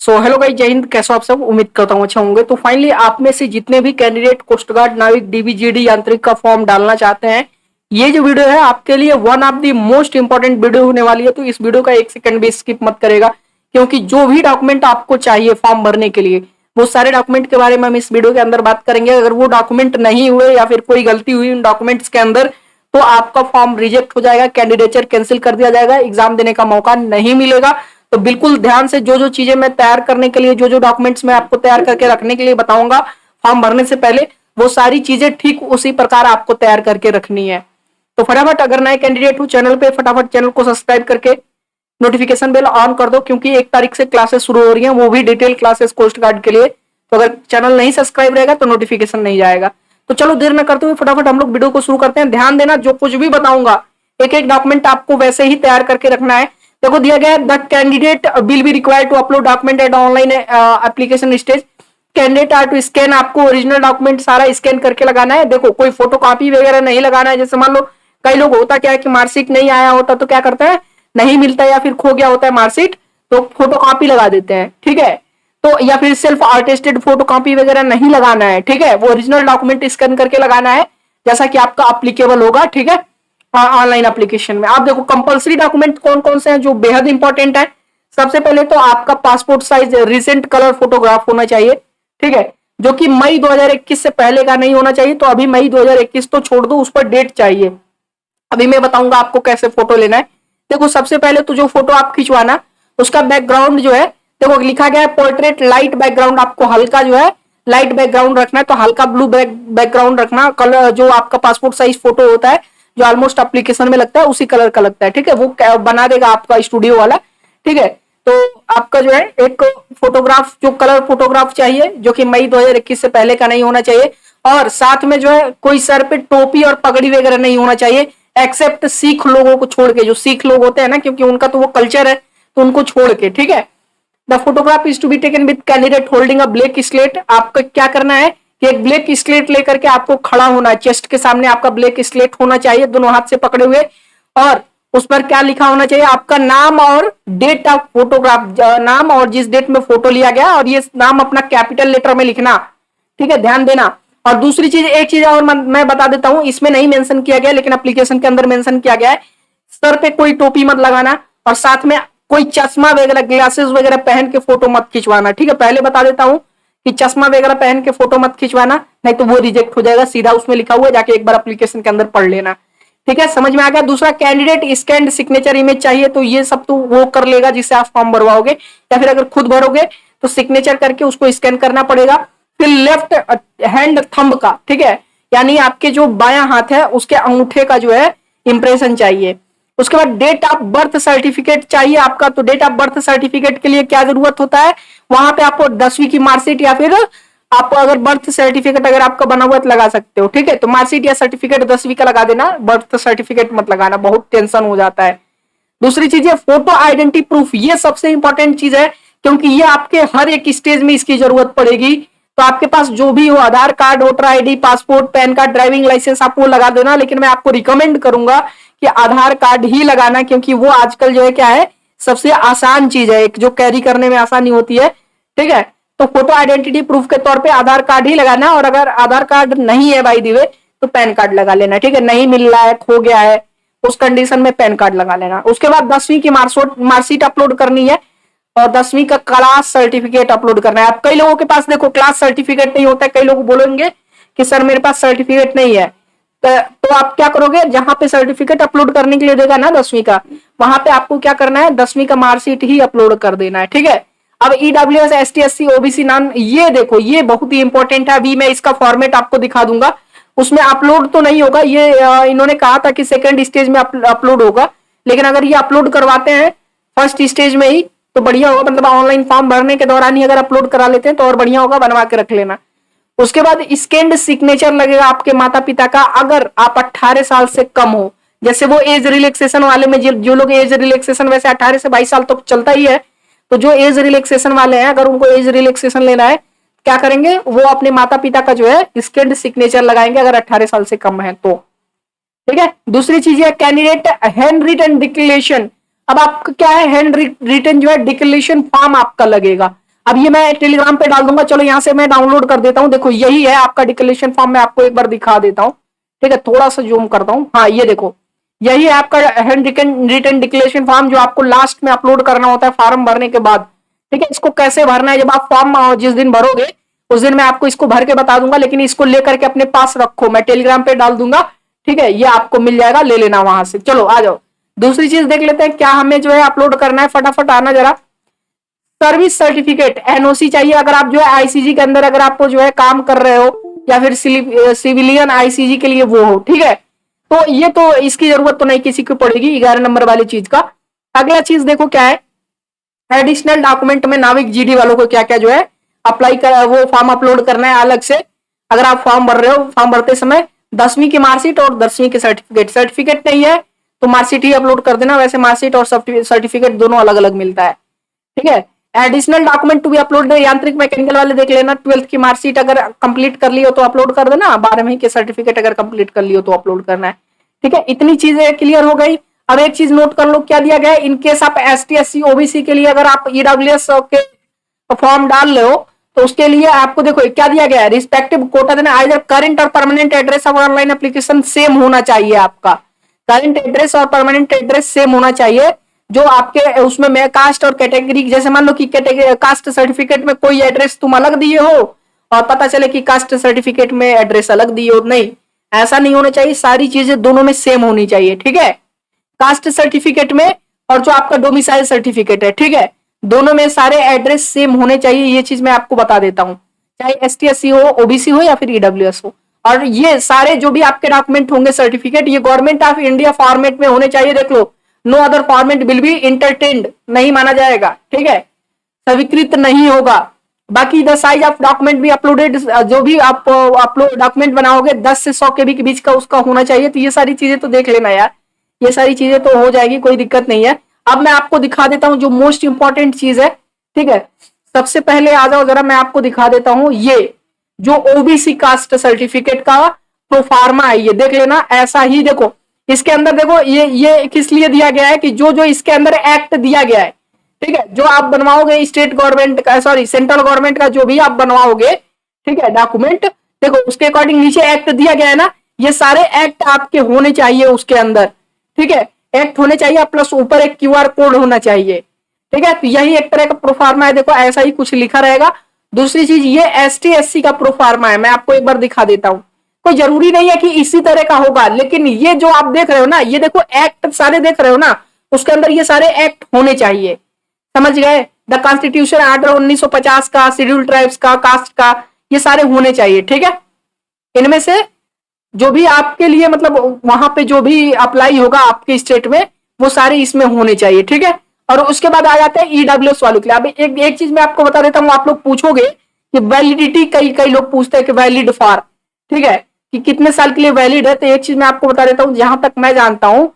So hello guys, जय हिंद। कैसे हो आप सब? उम्मीद करता हूँ अच्छा होंगे। तो फाइनली आप में से जितने भी कैंडिडेट कोस्ट गार्ड, नाविक, डीबीजीडी, यांत्रिक का फॉर्म डालना चाहते हैं, ये जो वीडियो है आपके लिए one of the most important video होने वाली है। तो इस वीडियो का एक सेकंड भी स्किप मत करेगा, क्योंकि जो भी डॉक्यूमेंट आपको चाहिए फॉर्म भरने के लिए, वो सारे डॉक्यूमेंट के बारे में हम इस वीडियो के अंदर बात करेंगे। अगर वो डॉक्यूमेंट नहीं हुए या फिर कोई गलती हुई उन डॉक्यूमेंट्स के अंदर, तो आपका फॉर्म रिजेक्ट हो जाएगा, कैंडिडेचर कैंसिल कर दिया जाएगा, एग्जाम देने का मौका नहीं मिलेगा। तो बिल्कुल ध्यान से जो जो चीजें मैं तैयार करने के लिए, जो जो डॉक्यूमेंट्स मैं आपको तैयार करके रखने के लिए बताऊंगा फॉर्म भरने से पहले, वो सारी चीजें ठीक उसी प्रकार आपको तैयार करके रखनी है। तो फटाफट अगर नए कैंडिडेट हो चैनल पे, फटाफट चैनल को सब्सक्राइब करके नोटिफिकेशन बेल ऑन कर दो, क्योंकि 1 तारीख से क्लासेस शुरू हो रही हैं, वो भी डिटेल क्लासेस कोस्ट गार्ड के लिए। तो अगर चैनल नहीं सब्सक्राइब रहेगा तो नोटिफिकेशन नहीं जाएगा। तो चलो देर न करते हुए फटाफट हम लोग वीडियो को शुरू करते हैं। ध्यान देना, जो कुछ भी बताऊंगा एक एक डॉक्यूमेंट आपको वैसे ही तैयार करके रखना है। देखो दिया गया है, the candidate will be required to upload document at online application stage. Candidate are to scan, आपको ओरिजिनल डॉक्यूमेंट सारा स्कैन करके लगाना है। देखो कोई फोटो कॉपी वगैरह नहीं लगाना है। जैसे मान लो कई लोग होता क्या है कि मार्कशीट नहीं आया होता तो क्या करते हैं, नहीं मिलता या फिर खो गया होता है मार्कशीट, तो फोटो कॉपी लगा देते हैं, ठीक है। तो या फिर सेल्फ अटेस्टेड फोटो कॉपी वगैरह नहीं लगाना है, ठीक है। वो ओरिजिनल डॉक्यूमेंट स्कैन करके लगाना है, जैसा कि आपका अप्लीकेबल होगा, ठीक है, ऑनलाइन एप्लीकेशन में। आप देखो कंपलसरी डॉक्यूमेंट कौन कौन से हैं जो बेहद इंपॉर्टेंट है। सबसे पहले तो आपका passport size recent colour photograph होना चाहिए, ठीक है, जो कि मई 2021 से पहले का नहीं होना चाहिए। तो अभी मई 2021 तो छोड़ दो, उस पर डेट चाहिए। अभी मैं बताऊंगा आपको कैसे फोटो लेना है। देखो सबसे पहले तो जो फोटो आप खिंचवाना, उसका बैकग्राउंड जो है, देखो लिखा गया है पोर्ट्रेट लाइट बैकग्राउंड, आपको हल्का जो है लाइट बैकग्राउंड रखना है। तो हल्का ब्लू बैकग्राउंड रखना। कलर जो आपका पासपोर्ट साइज फोटो होता है, जो ऑलमोस्ट एप्लीकेशन में लगता है, उसी कलर का लगता है, ठीक है। वो बना देगा आपका स्टूडियो वाला, ठीक है। तो आपका जो है एक फोटोग्राफ, जो कलर फोटोग्राफ चाहिए, जो कि मई 2021 से पहले का नहीं होना चाहिए। और साथ में जो है कोई सर पे टोपी और पगड़ी वगैरह नहीं होना चाहिए, एक्सेप्ट सिख लोगों को छोड़ के। जो सिख लोग होते हैं ना, क्योंकि उनका तो वो कल्चर है, तो उनको छोड़ के, ठीक है। The photograph is to be taken with candidate holding a black slate. आपको क्या करना है कि एक ब्लैक स्लेट लेकर के आपको खड़ा होना है। चेस्ट के सामने आपका ब्लैक स्लेट होना चाहिए, दोनों हाथ से पकड़े हुए। और उस पर क्या लिखा होना चाहिए, आपका नाम और डेट ऑफ फोटोग्राफ, नाम और जिस डेट में फोटो लिया गया, और ये नाम अपना कैपिटल लेटर में लिखना, ठीक है, ध्यान देना। और दूसरी चीज, एक चीज और मैं बता देता हूं, इसमें नहीं मेंशन किया गया लेकिन एप्लीकेशन के अंदर मेंशन किया गया है, सर पे कोई टोपी मत लगाना, और साथ में कोई चश्मा वगैरह, ग्लासेस वगैरह पहन के फोटो मत खिंचवाना, ठीक है। पहले बता देता हूं कि चश्मा वगैरह पहन के फोटो मत खिंचवाना, नहीं तो वो रिजेक्ट हो जाएगा। सीधा उसमें लिखा हुआ है, जाके एक बार एप्लीकेशन के अंदर पढ़ लेना, ठीक है, समझ में आ गया। दूसरा, कैंडिडेट स्कैन्ड सिग्नेचर इमेज चाहिए। तो ये सब तो वो कर लेगा जिससे आप फॉर्म भरवाओगे, या फिर अगर खुद भरोगे तो सिग्नेचर करके उसको स्कैन करना पड़ेगा। फिर लेफ्ट हैंड थंब का, ठीक है, यानी आपके जो बायां हाथ है उसके अंगूठे का जो है इंप्रेशन चाहिए। उसके बाद डेट ऑफ बर्थ सर्टिफिकेट चाहिए आपका। तो डेट ऑफ बर्थ सर्टिफिकेट के लिए क्या जरूरत होता है, वहां पे आपको 10वीं की मार्कशीट, या फिर आप अगर बर्थ सर्टिफिकेट अगर आपका बना हुआ है तो लगा सकते हो, ठीक है। तो मार्कशीट या सर्टिफिकेट 10वीं का लगा देना, बर्थ सर्टिफिकेट मत लगाना, बहुत टेंशन हो जाता है। दूसरी चीज है फोटो आइडेंटिटी प्रूफ। ये सबसे इंपॉर्टेंट चीज है, क्योंकि ये आपके हर एक स्टेज में इसकी जरूरत पड़ेगी। तो आपके पास जो भी हो, Aadhaar card, voter ID, passport, PAN card, driving licence, आप वो लगा देना। लेकिन मैं आपको रिकमेंड करूंगा कि आधार कार्ड ही लगाना, क्योंकि वो आजकल जो है क्या है, सबसे आसान चीज है, एक जो कैरी करने में आसानी होती है, ठीक है। तो फोटो आइडेंटिटी प्रूफ के तौर पे आधार कार्ड ही लगाना, और अगर आधार कार्ड नहीं है बाय द वे तो पैन कार्ड लगा लेना, ठीक है। नहीं मिल रहा है, खो गया है, उस कंडीशन में पैन कार्ड लगा लेना। उसके बाद 10वीं की मार्कशीट अपलोड करनी है, और 10वीं का क्लास सर्टिफिकेट अपलोड करना है। आप कई लोगों के पास देखो क्लास सर्टिफिकेट नहीं होता है, कई लोग बोलेंगे कि सर मेरे पास सर्टिफिकेट नहीं है। तो आप क्या करोगे, जहां पे सर्टिफिकेट अपलोड करने के लिए देगा ना 10वीं का, वहां पे आपको क्या करना है, 10वीं का मार्कशीट ही अपलोड कर देना है, ठीक है। अब ईडब्ल्यूएस, एसटी, एससी, ओबीसी नाम, ये देखो ये बहुत ही इंपॉर्टेंट है। अभी मैं इसका फॉर्मेट आपको दिखा दूंगा, उसमें अपलोड तो नहीं होगा, ये इन्होंने कहा था कि सेकंड स्टेज में अपलोड होगा, लेकिन अगर ये अपलोड करवाते हैं फर्स्ट स्टेज में ही तो बढ़िया होगा। मतलब ऑनलाइन फॉर्म भरने के दौरान ही अगर अपलोड करा लेते हैं तो और बढ़िया होगा, बनवा के रख लेना। उसके बाद स्कैन्ड सिग्नेचर लगेगा आपके माता पिता का, अगर आप 18 साल से कम हो। जैसे वो एज रिलैक्सेशन वाले में, जो लोग एज रिलैक्सेशन, वैसे 18 से 22 साल तक तो चलता ही है, तो जो एज रिलैक्सेशन वाले हैं, अगर उनको एज रिलैक्सेशन लेना है, क्या करेंगे, वो अपने माता पिता का जो है स्कैन्ड सिग्नेचर लगाएंगे, अगर 18 साल से कम है तो, ठीक है। दूसरी चीज है कैंडिडेट हैंड रिटन डिक्लेरेशन। अब आपका क्या है, हैंड रिटन जो है डिक्लेरेशन फॉर्म आपका लगेगा। अब ये मैं टेलीग्राम पे डाल दूंगा। चलो यहाँ से मैं डाउनलोड कर देता हूँ। देखो यही है आपका डिक्लेरेशन फॉर्म, मैं आपको एक बार दिखा देता हूँ। ठीक है, थोड़ा सा जूम करता हूँ। हाँ ये देखो, यही है आपका हैंड रिटन डिक्लेरेशन फॉर्म जो आपको लास्ट में अपलोड करना होता है फॉर्म भरने के बाद। ठीक है, इसको कैसे भरना है, जब आप फॉर्म जिस दिन भरोगे उस दिन मैं आपको इसको भर के बता दूंगा, लेकिन इसको लेकर के अपने पास रखो, मैं टेलीग्राम पे डाल दूंगा। ठीक है, ये आपको मिल जाएगा, ले लेना वहां से। चलो आ जाओ, दूसरी चीज देख लेते हैं क्या हमें जो है अपलोड करना है। फटाफट आना जरा। सर्विस सर्टिफिकेट, एनओसी चाहिए अगर आप जो है आईसीजी के अंदर अगर आपको जो है काम कर रहे हो, या फिर सिविलियन आईसीजी के लिए वो हो। ठीक है, तो ये तो इसकी जरूरत तो नहीं किसी को पड़ेगी 11 नंबर वाली चीज का। अगला चीज देखो क्या है, एडिशनल डॉक्यूमेंट में नाविक जीडी वालों को क्या क्या जो है अप्लाई कर, वो फॉर्म अपलोड करना है अलग से। अगर आप फॉर्म भर रहे हो, फॉर्म भरते समय 10वीं की मार्कशीट और 10वीं की सर्टिफिकेट, सर्टिफिकेट नहीं है तो मार्कशीट ही अपलोड कर देना। वैसे मार्कशीट और सर्टिफिकेट दोनों अलग अलग मिलता है। ठीक है, additional document to be upload, यांत्रिक मैकेनिकल वाले देख लेना, 12th की मार्कशीट अगर कंप्लीट कर ली हो तो अपलोड कर देना, 12वीं के सर्टिफिकेट अगर कंप्लीट कर ली हो तो अपलोड करना है। ठीक है, इतनी चीजें क्लियर हो गई। अब एक चीज नोट कर लो, क्या दिया गया है, इनकेस आप एसटी एससी ओबीसी के लिए अगर आप ईडब्ल्यूएस के फॉर्म डाल रहे हो तो उसके लिए आपको देखो क्या दिया गया है, रिस्पेक्टिव कोटा देना, आइदर करंट और permanent address of online application same होना चाहिए। आपका करंट एड्रेस और परमानेंट एड्रेस सेम होना चाहिए। जो आपके उसमें मैं कास्ट और कैटेगरी, जैसे मान लो कि कास्ट सर्टिफिकेट में कोई एड्रेस तुम अलग दिए हो और पता चले कि कास्ट सर्टिफिकेट में एड्रेस अलग दिए हो, नहीं, ऐसा नहीं होना चाहिए। सारी चीजें दोनों में सेम होनी चाहिए। ठीक है, कास्ट सर्टिफिकेट में और जो आपका डोमिसाइल सर्टिफिकेट है, ठीक है, दोनों में सारे एड्रेस सेम होने चाहिए। ये चीज मैं आपको बता देता हूँ, चाहे एसटी एससी हो, ओबीसी हो या फिर ईडब्ल्यूएस हो। और ये सारे जो भी आपके डॉक्यूमेंट होंगे सर्टिफिकेट, ये गवर्नमेंट ऑफ इंडिया फॉर्मेट में होने चाहिए। देख लो, no other format will be entertained, नहीं माना जाएगा। ठीक है, स्वीकृत नहीं होगा। बाकी द साइज ऑफ डॉक्यूमेंट भी अपलोडेड, जो भी आप अपलोड डॉक्यूमेंट बनाओगे 10 से 100 KB के बीच का उसका होना चाहिए। तो ये सारी चीजें तो देख लेना यार, ये सारी चीजें तो हो जाएगी, कोई दिक्कत नहीं है। अब मैं आपको दिखा देता हूं जो मोस्ट इंपॉर्टेंट चीज है। ठीक है, सबसे पहले आ जाओ जरा, मैं आपको दिखा देता हूं ये जो ओबीसी कास्ट सर्टिफिकेट का प्रोफार्मा है, ये देख लेना। ऐसा ही देखो, इसके अंदर देखो ये किस लिए दिया गया है कि जो जो इसके अंदर एक्ट दिया गया है, ठीक है, जो आप बनवाओगे स्टेट गवर्नमेंट का, सॉरी सेंट्रल गवर्नमेंट का जो भी आप बनवाओगे, ठीक है, डॉक्यूमेंट, देखो उसके अकॉर्डिंग नीचे एक्ट दिया गया है ना, ये सारे एक्ट आपके होने चाहिए उसके अंदर। ठीक है, एक्ट होने चाहिए, प्लस ऊपर एक क्यूआर कोड होना चाहिए। ठीक है, तो यही एक तरह का प्रोफार्मा है। देखो ऐसा ही कुछ लिखा रहेगा। दूसरी चीज, ये एसटी एससी का प्रोफार्मा है, मैं आपको एक बार दिखा देता हूं। कोई जरूरी नहीं है कि इसी तरह का होगा, लेकिन ये जो आप देख रहे हो ना, ये देखो एक्ट सारे देख रहे हो ना, उसके अंदर ये सारे एक्ट होने चाहिए। समझ गए, द कॉन्स्टिट्यूशन आर्डर 1950 का, शेड्यूल ट्राइब्स का, कास्ट का, ये सारे होने चाहिए। ठीक है, इनमें से जो भी आपके लिए मतलब वहां पे जो भी अप्लाई होगा आपके स्टेट में, वो सारे इसमें होने चाहिए। ठीक है, और उसके बाद आ जाते हैं ईडब्ल्यूएस वालों के लिए। अब एक चीज मैं आपको बता देता हूँ, आप लोग पूछोगे कि वैलिडिटी, कई कई लोग पूछते हैं कि वैलिड फॉर, ठीक है, कि कितने साल के लिए वैलिड है। तो एक चीज मैं आपको बता देता हूँ, जहां तक मैं जानता हूँ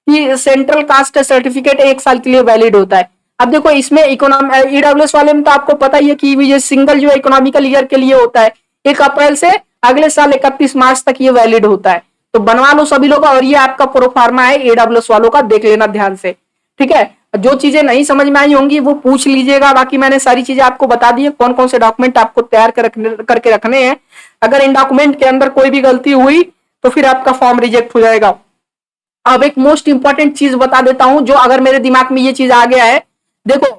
कि सेंट्रल कास्ट सर्टिफिकेट 1 साल के लिए वैलिड होता है। अब देखो इसमें ईडब्ल्यूएस वाले में तो आपको पता ही है कि ये सिंगल जो इकोनॉमिकल ईयर के लिए होता है, 1 अप्रैल से अगले साल 31 मार्च तक ये वैलिड होता है। तो बनवा लो सभी लोग, और ये आपका प्रोफार्मा है ईडब्ल्यूएस वालों का, देख लेना ध्यान से। ठीक है, जो चीजें नहीं समझ में आई होंगी वो पूछ लीजिएगा, बाकी मैंने सारी चीजें आपको बता दी है, कौन कौन से डॉक्यूमेंट आपको तैयार करके रखने हैं। अगर इन डॉक्यूमेंट के अंदर कोई भी गलती हुई तो फिर आपका फॉर्म रिजेक्ट हो जाएगा। अब एक मोस्ट इंपॉर्टेंट चीज बता देता हूं, जो अगर मेरे दिमाग में ये चीज आ गया है, देखो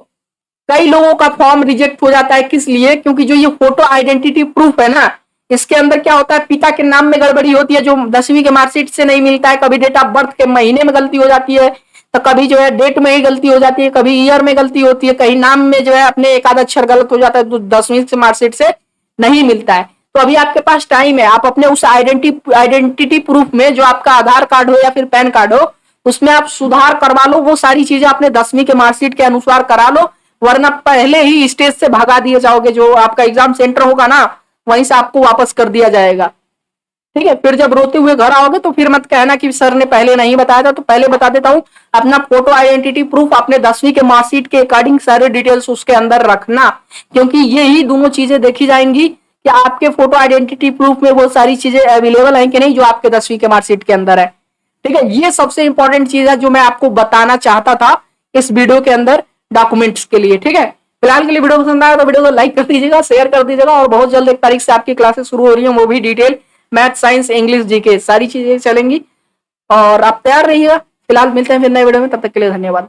कई लोगों का फॉर्म रिजेक्ट हो जाता है, किस लिए, क्योंकि जो ये फोटो आइडेंटिटी प्रूफ है ना, इसके अंदर क्या होता है, पिता के नाम में गड़बड़ी होती है, जो 10वीं के मार्कशीट से नहीं मिलता है। कभी डेट ऑफ बर्थ के महीने में गलती हो जाती है, तो कभी जो है डेट में ही गलती हो जाती है, कभी ईयर में गलती होती है, कहीं नाम में जो है अपने एक आधा अक्षर गलत हो जाता है, तो 10वीं से मार्कशीट से नहीं मिलता है। तो अभी आपके पास टाइम है, आप अपने उस आइडेंटिटी प्रूफ में, जो आपका आधार कार्ड हो या फिर पैन कार्ड हो, उसमें आप सुधार करवा लो। वो सारी चीजें अपने 10वीं के मार्कशीट के अनुसार करा लो, वरना पहले ही स्टेज से भगा दिए जाओगे। जो आपका एग्जाम सेंटर होगा ना, वहीं से आपको वापस कर दिया जाएगा। ठीक है, फिर जब रोते हुए घर आओगे तो फिर मत कहना कि सर ने पहले नहीं बताया था। तो पहले बता देता हूं, अपना फोटो आइडेंटिटी प्रूफ अपने 10वीं के मार्कशीट के अकॉर्डिंग सारे डिटेल्स उसके अंदर रखना, क्योंकि ये ही दोनों चीजें देखी जाएंगी कि आपके फोटो आइडेंटिटी प्रूफ में वो सारी चीजें अवेलेबल हैं कि नहीं, जो आपके 10वीं के मार्कशीट के अंदर है। ठीक है, ये सबसे इंपॉर्टेंट चीज है जो मैं आपको बताना चाहता था इस वीडियो के अंदर डॉक्यूमेंट्स के लिए। ठीक है, फिलहाल के लिए वीडियो पसंद आया तो वीडियो को लाइक कर दीजिएगा, शेयर कर दीजिएगा, और बहुत जल्द 1 तारीख से आपकी क्लासेस शुरू हो रही है, वो भी detail math, science, English, GK सारी चीजें चलेंगी, और आप तैयार रहिएगा। फिलहाल मिलते हैं फिर नए वीडियो में, तब तक के लिए धन्यवाद।